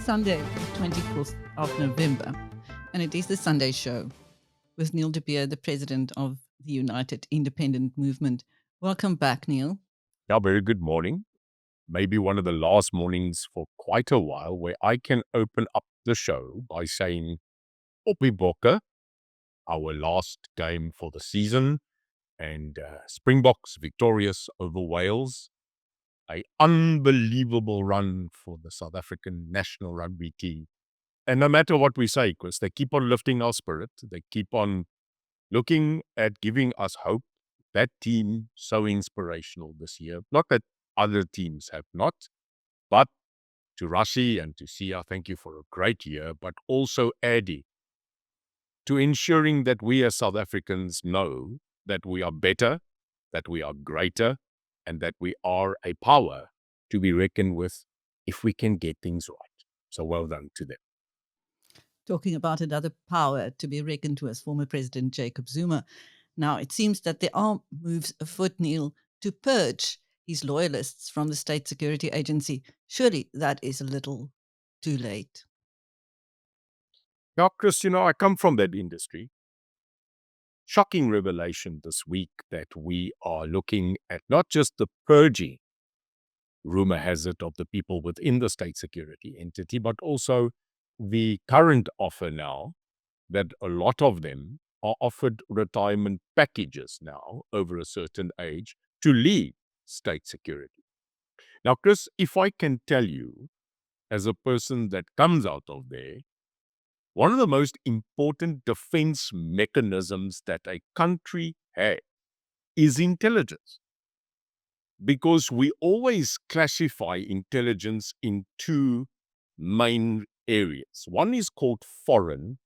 Sunday, the 24th of November, and it is the Sunday Show with Neil de Beer, the president of the United Independent Movement. Welcome back, Neil. Yeah, very good morning. Maybe one of the last mornings for quite a while where I can open up the show by saying, Oppie Bokke, our last game for the season, and Springboks victorious over Wales. An unbelievable run for the South African national rugby team. And no matter what we say, Chris, they keep on lifting our spirit. They keep on looking at giving us hope. That team so inspirational this year. Not that other teams have not, but to Rassie and to Sia, thank you for a great year, but also Addy, to ensuring that we as South Africans know that we are better, that we are greater, and that we are a power to be reckoned with if we can get things right. So well done to them. Talking about another power to be reckoned with, former President Jacob Zuma. Now, it seems that there are moves afoot, Neil, to purge his loyalists from the State Security Agency. Surely that is a little too late. Now, Chris, I come from that industry. Shocking revelation this week that we are looking at not just the purging, rumor has it, of the people within the state security entity, but also the current offer now that a lot of them are offered retirement packages now over a certain age to leave state security. Now, Chris, if I can tell you, as a person that comes out of there, one of the most important defense mechanisms that a country has is intelligence. Because we always classify intelligence in two main areas. One is called foreign,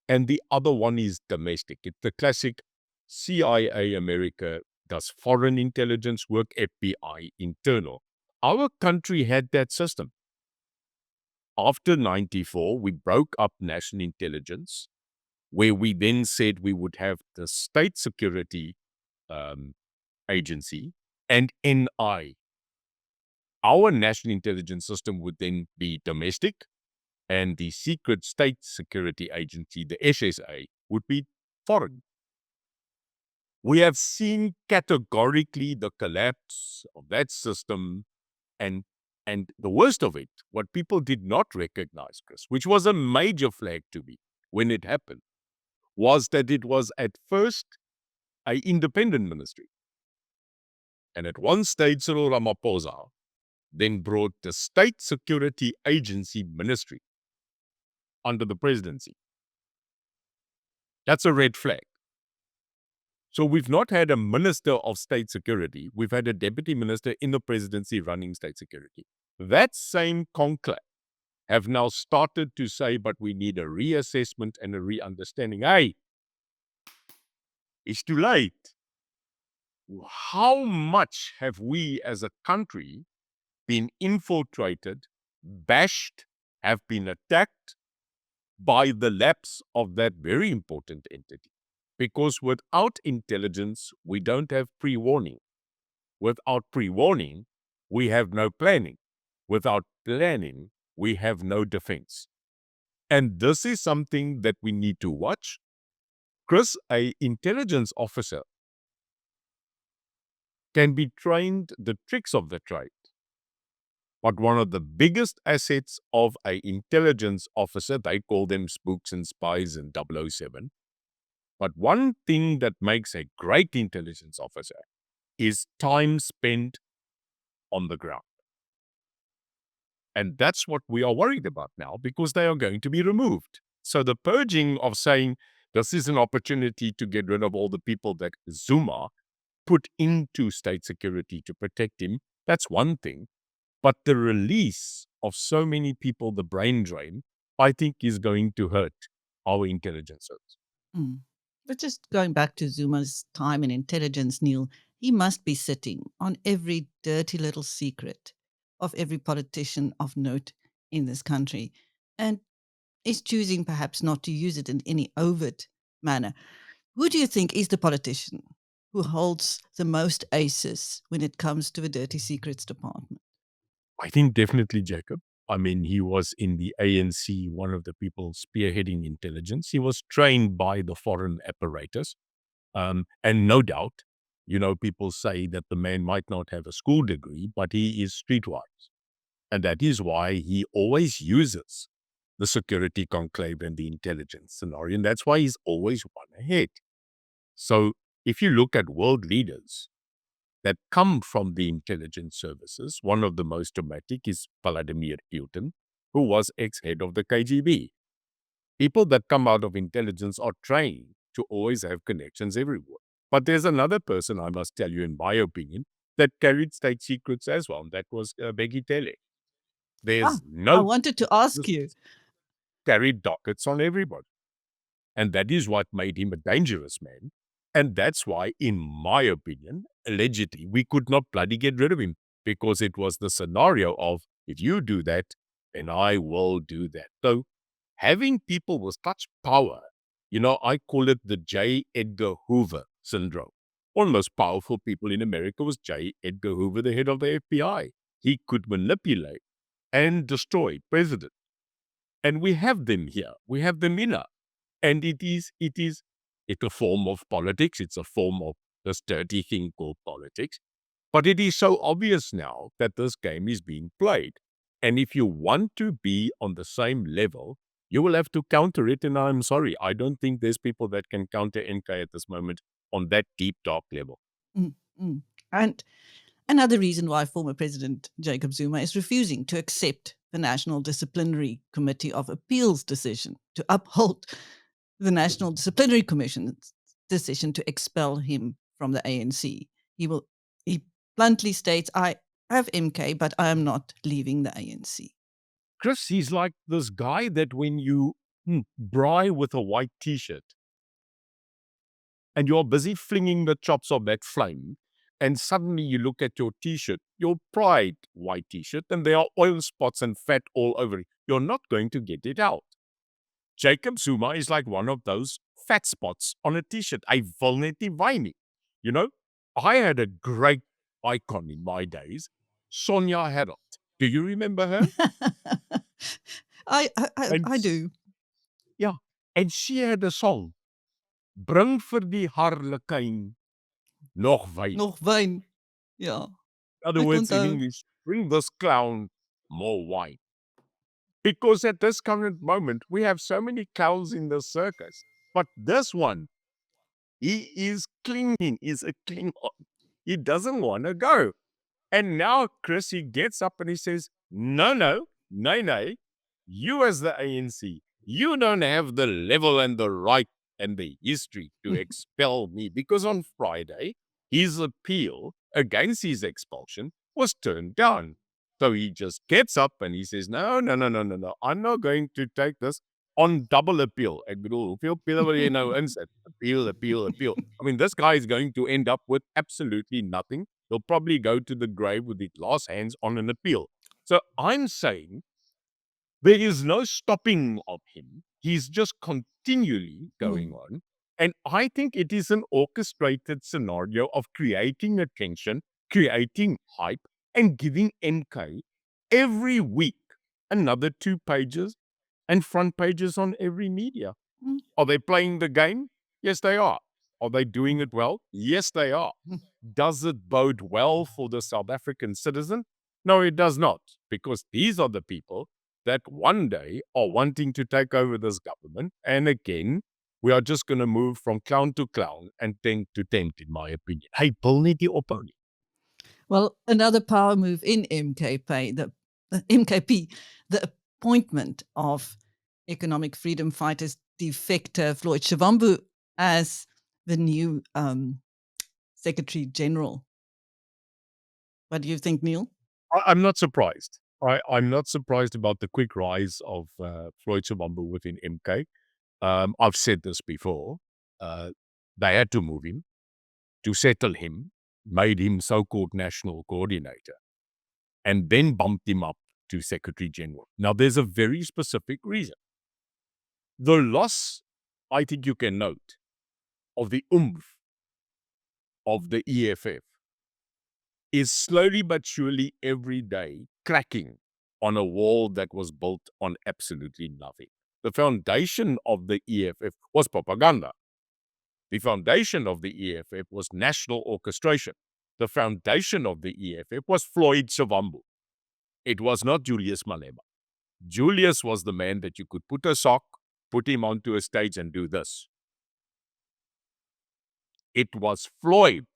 and the other one is domestic. It's the classic CIA America does foreign intelligence work, FBI internal. Our country had that system. After 94, we broke up national intelligence, where we then said we would have the state security agency and NI. Our national intelligence system would then be domestic, and the secret state security agency, the SSA, would be foreign. We have seen categorically the collapse of that system, and the worst of it, what people did not recognize, Chris, which was a major flag to me when it happened, was that it was at first an independent ministry. And at one stage, Cyril Ramaphosa then brought the State Security Agency Ministry under the presidency. That's a red flag. So we've not had a minister of state security. We've had a deputy minister in the presidency running state security. That same conclave have now started to say, but we need a reassessment and a re-understanding. Hey, it's too late. How much have we as a country been infiltrated, bashed, have been attacked by the lapse of that very important entity? Because without intelligence, we don't have pre-warning. Without pre-warning, we have no planning. Without planning, we have no defense. And this is something that we need to watch. Chris, an intelligence officer can be trained the tricks of the trade. But one of the biggest assets of an intelligence officer, they call them spooks and spies and 007. But one thing that makes a great intelligence officer is time spent on the ground. And that's what we are worried about now, because they are going to be removed. So the purging of saying this is an opportunity to get rid of all the people that Zuma put into state security to protect him, that's one thing. But the release of so many people, the brain drain, I think is going to hurt our intelligence service. But just going back to Zuma's time in intelligence, Neil, he must be sitting on every dirty little secret of every politician of note in this country, and is choosing perhaps not to use it in any overt manner. Who do you think is the politician who holds the most aces when it comes to the dirty secrets department? I think definitely Jacob. I mean, he was in the ANC, one of the people spearheading intelligence. He was trained by the foreign apparatus. And no doubt, people say that the man might not have a school degree, but he is streetwise. And that is why he always uses the security conclave and the intelligence scenario. And that's why he's always one ahead. So if you look at world leaders that come from the intelligence services, one of the most dramatic is Vladimir Putin, who was ex-head of the KGB. People that come out of intelligence are trained to always have connections everywhere. But there's another person, I must tell you, in my opinion, that carried state secrets as well. And that was Begitele. Ah, There's I no wanted to ask you. carried dockets on everybody. And that is what made him a dangerous man. And that's why, in my opinion, allegedly, we could not bloody get rid of him, because it was the scenario of, if you do that, then I will do that. So having people with such power, I call it the J. Edgar Hoover syndrome. One of the most powerful people in America was J. Edgar Hoover, the head of the FBI. He could manipulate and destroy presidents. And we have them here. We have them in us. And it's a form of politics. It's a form of this dirty thing called politics. But it is so obvious now that this game is being played. And if you want to be on the same level, you will have to counter it. And I'm sorry, I don't think there's people that can counter NK at this moment on that deep, dark level. Mm, mm. And another reason why former President Jacob Zuma is refusing to accept the National Disciplinary Committee of Appeals decision to uphold the National Disciplinary Commission's decision to expel him from the ANC. He bluntly states, I have MK, but I am not leaving the ANC. Chris, he's like this guy that when you braai with a white T-shirt and you're busy flinging the chops of that flame, and suddenly you look at your T-shirt, your pride white T-shirt, and there are oil spots and fat all over it. You're not going to get it out. Jacob Zuma is like one of those fat spots on a T-shirt. I wil net nie wy nie. I had a great icon in my days, Sonia Harold. Do you remember her? And I do. yeah, and she had a song, Bring vir die harlekyn nog wyn. Nog wyn. Ja, In other ek words, in onthou. English, bring this clown more wine. Because at this current moment, we have so many clowns in the circus. But this one, he is clinging, is a cling on. He doesn't want to go. And now, Chris, he gets up and he says, no, you as the ANC, you don't have the level and the right and the history to expel me. Because on Friday, his appeal against his expulsion was turned down. So he just gets up and he says, no. I'm not going to take this on double appeal. Ek bedoel, hoeveel pille wil jy nou insit? Appeal. I mean, this guy is going to end up with absolutely nothing. He'll probably go to the grave with his last hands on an appeal. So I'm saying there is no stopping of him. He's just continually going on. And I think it is an orchestrated scenario of creating attention, creating hype, and giving MK every week another 2 pages and front pages on every media. Mm. Are they playing the game? Yes, they are. Are they doing it well? Yes, they are. Does it bode well for the South African citizen? No, it does not, because these are the people that one day are wanting to take over this government. And again, we are just going to move from clown to clown and tent to tent, in my opinion. Hey, pull nie die ophou nie. Well, another power move in MKP, the appointment of economic freedom fighters defector Floyd Shivambu as the new Secretary General. What do you think, Neil? I'm not surprised. I'm not surprised about the quick rise of Floyd Shivambu within MK. I've said this before. They had to move him to settle him, made him so-called national coordinator, and then bumped him up to Secretary General. Now, there's a very specific reason. The loss, I think you can note, of the oomph of the EFF is slowly but surely every day cracking on a wall that was built on absolutely nothing. The foundation of the EFF was propaganda. The foundation of the EFF was national orchestration. The foundation of the EFF was Floyd Shivambu. It was not Julius Malema. Julius was the man that you could put a sock, put him onto a stage and do this. It was Floyd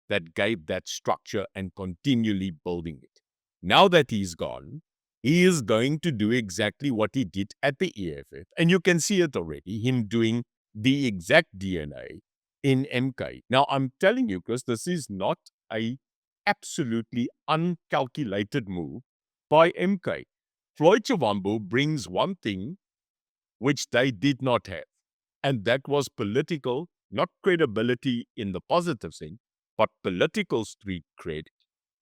that gave that structure and continually building it. Now that he's gone, he is going to do exactly what he did at the EFF. And you can see it already, him doing the exact DNA in MK. Now, I'm telling you, Chris, this is not a absolutely uncalculated move by MK. Floyd Shivambu brings one thing which they did not have, and that was political, not credibility in the positive sense, but political street cred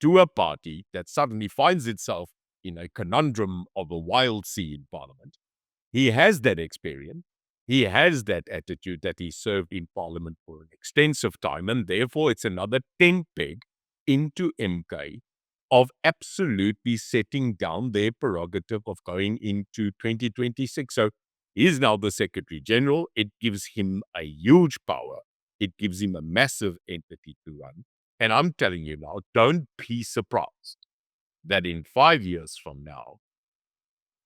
to a party that suddenly finds itself in a conundrum of a wild sea in parliament. He has that experience. He has that attitude that he served in parliament for an extensive time, and therefore it's another 10 peg into MK of absolutely setting down their prerogative of going into 2026. So he is now the Secretary General. It gives him a huge power. It gives him a massive entity to run. And I'm telling you now, don't be surprised that in 5 years from now,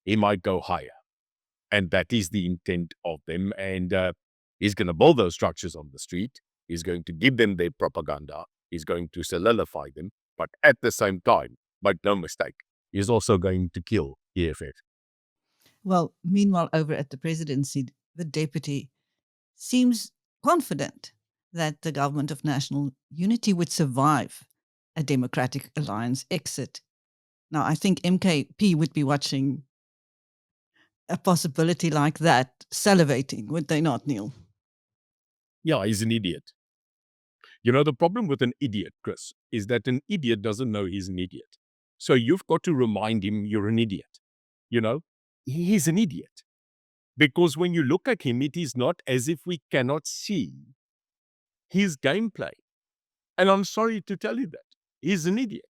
he might go higher. And that is the intent of them. And he's going to build those structures on the street. He's going to give them their propaganda. He's going to solidify them. But at the same time, make no mistake, he's also going to kill EFF. Well, meanwhile, over at the presidency, the deputy seems confident that the government of national unity would survive a democratic alliance exit. Now, I think MKP would be watching a possibility like that, salivating, would they not, Neil? Yeah, he's an idiot. You know, the problem with an idiot, Chris, is that an idiot doesn't know he's an idiot. So you've got to remind him you're an idiot. You know, he's an idiot. Because when you look at him, it is not as if we cannot see his gameplay. And I'm sorry to tell you that. He's an idiot.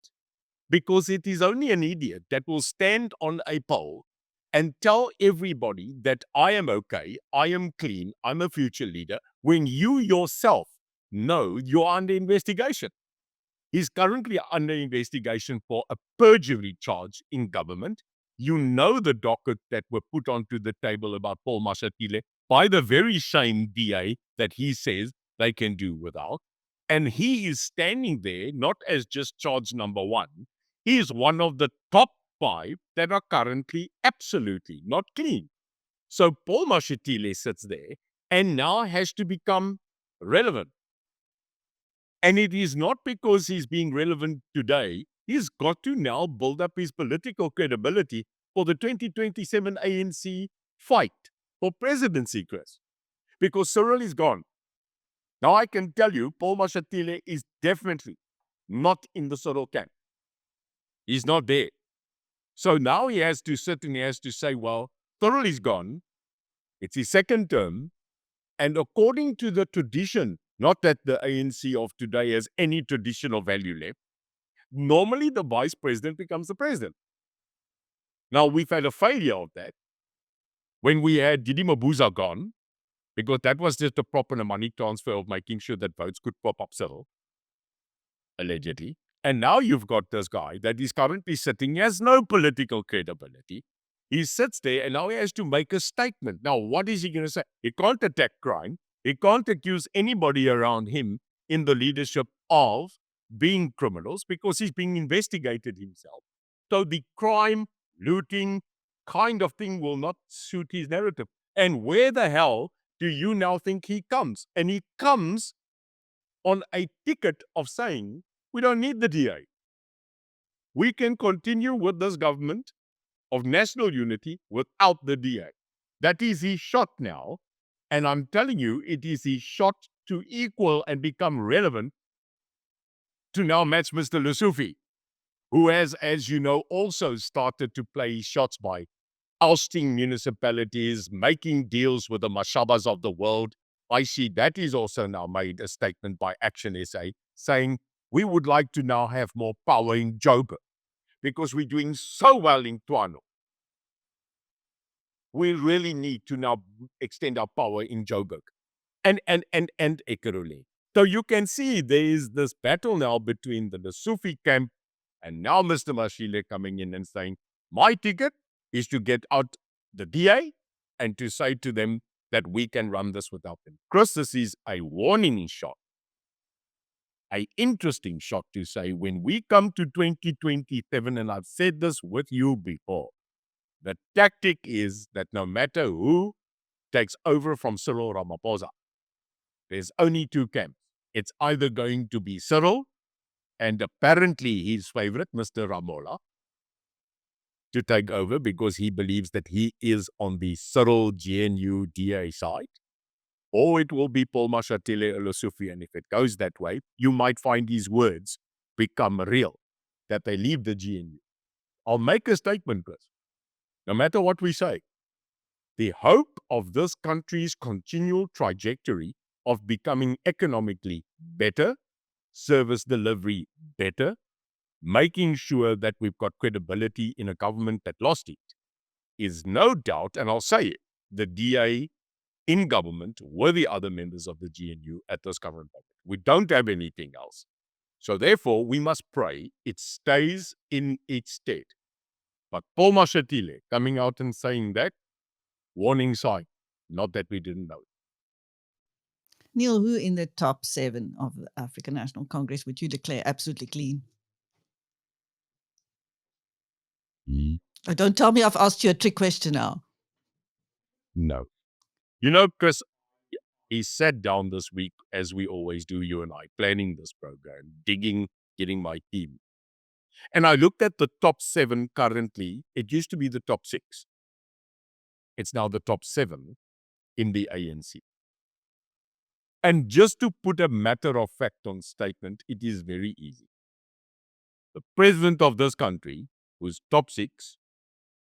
Because it is only an idiot that will stand on a pole and tell everybody that I am okay, I am clean, I'm a future leader, when you yourself know you're under investigation. He's currently under investigation for a perjury charge in government. You know the docket that were put onto the table about Paul Mashatile by the very same DA that he says they can do without. And he is standing there not as just charge number one. He is one of the top 5 that are currently absolutely not clean. So Paul Mashatile sits there and now has to become relevant. And it is not because he's being relevant today. He's got to now build up his political credibility for the 2027 ANC fight for presidency, Chris. Because Cyril is gone. Now I can tell you, Paul Mashatile is definitely not in the Cyril camp. He's not there. So now he has to sit and he has to say, well, Cyril is gone. It's his second term. And according to the tradition, not that the ANC of today has any traditional value left, normally the vice president becomes the president. Now, we've had a failure of that when we had Didi Mabuza gone, because that was just a prop and a money transfer of making sure that votes could prop up Cyril, allegedly. And now you've got this guy that is currently sitting, he has no political credibility. He sits there and now he has to make a statement. Now, what is he going to say? He can't attack crime. He can't accuse anybody around him in the leadership of being criminals because he's being investigated himself. So the crime, looting kind of thing will not suit his narrative. And where the hell do you now think he comes? And he comes on a ticket of saying, we don't need the DA. We can continue with this government of national unity without the DA. That is his shot now. And I'm telling you, it is his shot to equal and become relevant to now match Mr. Lusufi, who has, as you know, also started to play his shots by ousting municipalities, making deals with the Mashabas of the world. I see that is also now made a statement by Action SA saying, we would like to now have more power in Joburg. because we're doing so well in Tuano. We really need to now extend our power in Joburg and Ekurhuleni. So you can see there is this battle now between the Sufi camp and now Mr. Mashatile coming in and saying, my ticket is to get out the DA and to say to them that we can run this without them. Chris, this is a warning shot, an interesting shot to say when we come to 2027, and I've said this with you before, the tactic is that no matter who takes over from Cyril Ramaphosa, there's only two camps. It's either going to be Cyril and apparently his favorite, Mr. Ramola, to take over because he believes that he is on the Cyril GNU DA side, or it will be Paul Mashatile or Sufi. And if it goes that way, you might find these words become real, that they leave the GNU. I'll make a statement, Chris. No matter what we say, the hope of this country's continual trajectory of becoming economically better, service delivery better, making sure that we've got credibility in a government that lost it, is no doubt, and I'll say it, the DA in government were the other members of the GNU at this government. We don't have anything else. So therefore, we must pray it stays in its stead. But Paul Mashatile coming out and saying that, warning sign, not that we didn't know. Neil, who in the top 7 of the African National Congress would you declare absolutely clean? Oh, don't tell me I've asked you a trick question now. No. You know, Chris, he sat down this week, as we always do, you and I, planning this program, digging, getting my team. And I looked at the top 7 currently. It used to be the top 6. It's now the top 7 in the ANC. And just to put a matter of fact on statement, it is very easy. The president of this country, who's top 6,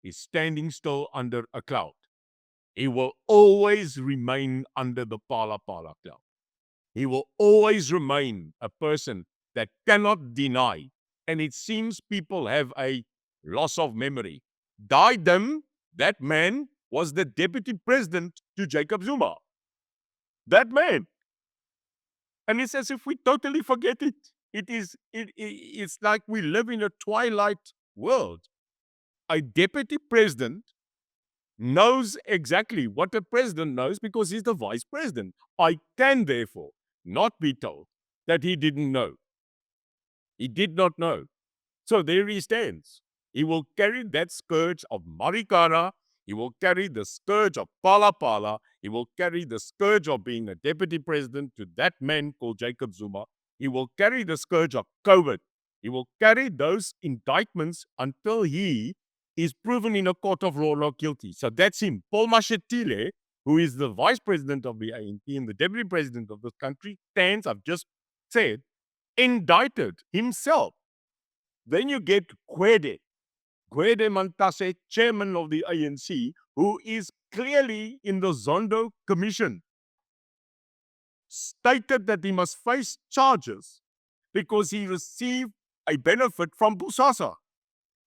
is standing still under a cloud. He will always remain under the Pala Pala cloud. He will always remain a person that cannot deny. And it seems people have a loss of memory. Diadem, that man was the deputy president to Jacob Zuma. That man. And it's as if we totally forget it. It's like we live in a twilight world. A deputy president knows exactly what the president knows because he's the vice president. I can therefore not be told that he didn't know. He did not know. So there he stands. He will carry that scourge of Marikana. He will carry the scourge of Pala Pala. He will carry the scourge of being a deputy president to that man called Jacob Zuma. He will carry the scourge of COVID. He will carry those indictments until he is proven in a court of law not guilty. So that's him. Paul Mashatile, who is the vice president of the ANC and the deputy president of this country, stands, I've just said, indicted himself. Then you get Gwede Mantashe, chairman of the ANC, who is clearly in the Zondo Commission, stated that he must face charges because he received a benefit from Busasa.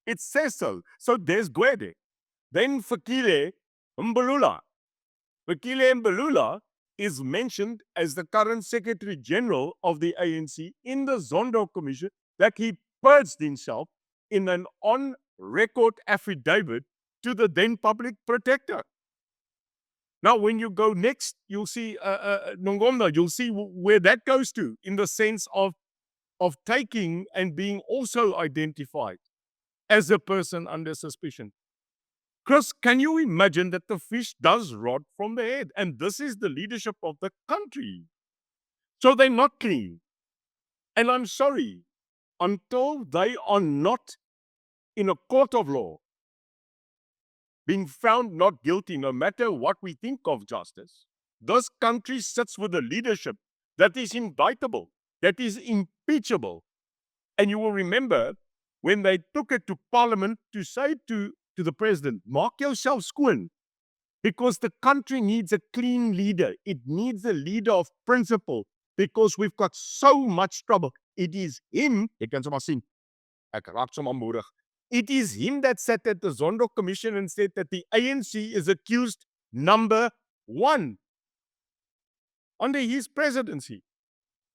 It says so. So there's Gwede. Then Fikile Mbalula. Fikile Mbalula is mentioned as the current Secretary General of the ANC in the Zondo Commission, that he purged himself in an on-record affidavit to the then public protector. Now, when you go next, you'll see Nongomna, you'll see where that goes to in the sense of taking and being also identified as a person under suspicion. Chris, can you imagine that the fish does rot from the head? And this is the leadership of the country. So they're not clean. And I'm sorry, until they are not in a court of law, being found not guilty, no matter what we think of justice, this country sits with a leadership that is indictable, that is impeachable. And you will remember when they took it to Parliament to say to the president, mark yourself skoon, because the country needs a clean leader. It needs a leader of principle, because we've got so much trouble. It is him, ek kan sommer sien, ek raak sommer moedig. It is him that sat at the Zondo Commission and said that the ANC is accused number one under his presidency.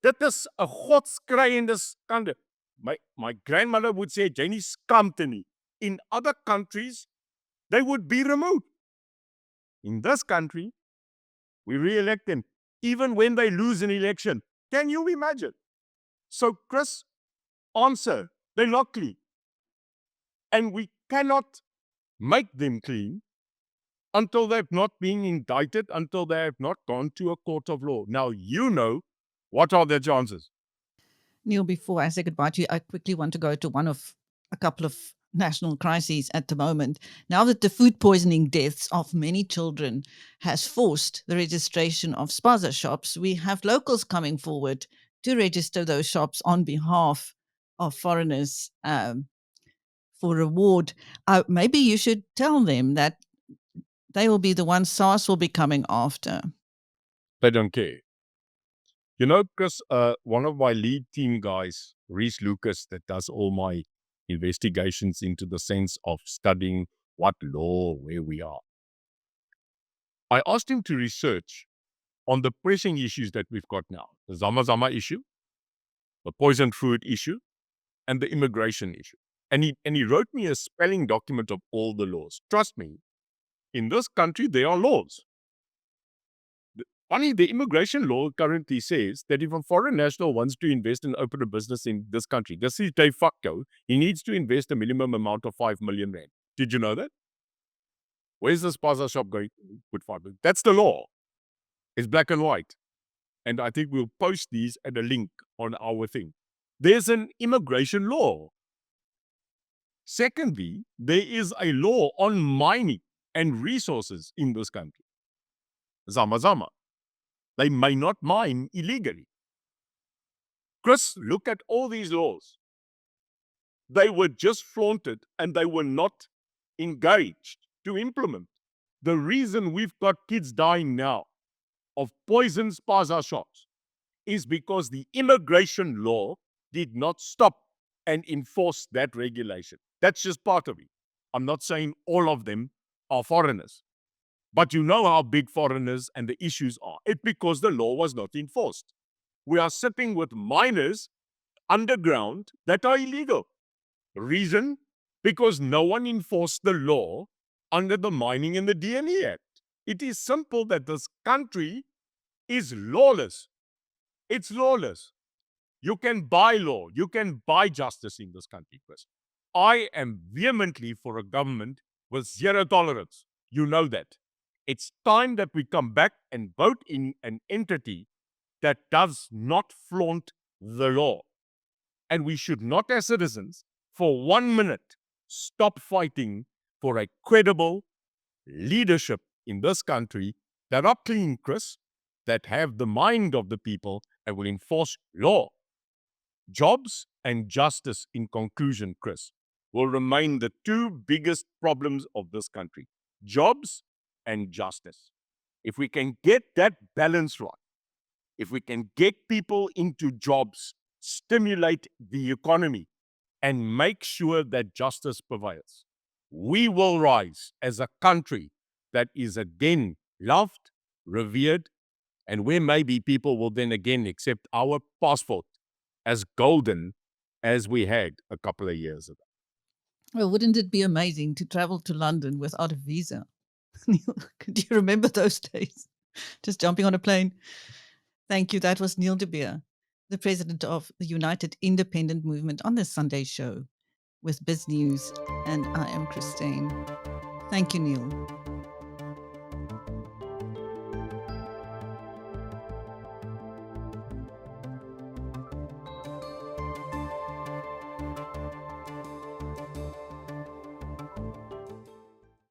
Dit is 'n godskreiende skande. My grandmother would say, Janie skaamte nie. In other countries, they would be removed. In this country, we re-elect them, even when they lose an election. Can you imagine? So, Chris, answer, they're not clean. And we cannot make them clean until they've not been indicted, until they have not gone to a court of law. Now, you know, what are the chances? Neil, before I say goodbye to you, I quickly want to go to a couple of national crises at the moment. Now that the food poisoning deaths of many children has forced the registration of spaza shops, we have locals coming forward to register those shops on behalf of foreigners for reward. Maybe you should tell them that they will be the ones SARS will be coming after. They don't care. You know, because one of my lead team guys, Reese Lucas, that does all my investigations into the sense of studying what law, where we are. I asked him to research on the pressing issues that we've got now. The Zama Zama issue, the poisoned food issue, and the immigration issue. And he wrote me a spelling document of all the laws. Trust me, in this country, there are laws. Funny, the immigration law currently says that if a foreign national wants to invest and open a business in this country, this is de facto, he needs to invest a minimum amount of 5 million rand. Did you know that? Where's the spaza shop going to put 5 million? That's the law. It's black and white. And I think we'll post these at a link on our thing. There's an immigration law. Secondly, there is a law on mining and resources in this country. Zama Zama. They may not mine illegally. Chris, look at all these laws. They were just flaunted and they were not engaged to implement. The reason we've got kids dying now of poison spaza shops is because the immigration law did not stop and enforce that regulation. That's just part of it. I'm not saying all of them are foreigners. But you know how big foreigners and the issues are. It's because the law was not enforced. We are sitting with miners underground that are illegal. Reason? Because no one enforced the law under the Mining and the DNA Act. It is simple that this country is lawless. It's lawless. You can buy law. You can buy justice in this country, Chris. I am vehemently for a government with zero tolerance. You know that. It's time that we come back and vote in an entity that does not flaunt the law. And we should not, as citizens, for 1 minute, stop fighting for a credible leadership in this country that are clean, Chris, that have the mind of the people and will enforce law. Jobs and justice, in conclusion, Chris, will remain the two biggest problems of this country. Jobs and justice. If we can get that balance right, if we can get people into jobs, stimulate the economy, and make sure that justice prevails, we will rise as a country that is again loved, revered, and where maybe people will then again accept our passport as golden as we had a couple of years ago. Well, wouldn't it be amazing to travel to London without a visa? Neil, do you remember those days? Just jumping on a plane. Thank you. That was Neil de Beer, the president of the United Independent Movement, on this Sunday show with Biz News. And I am Christine. Thank you, Neil.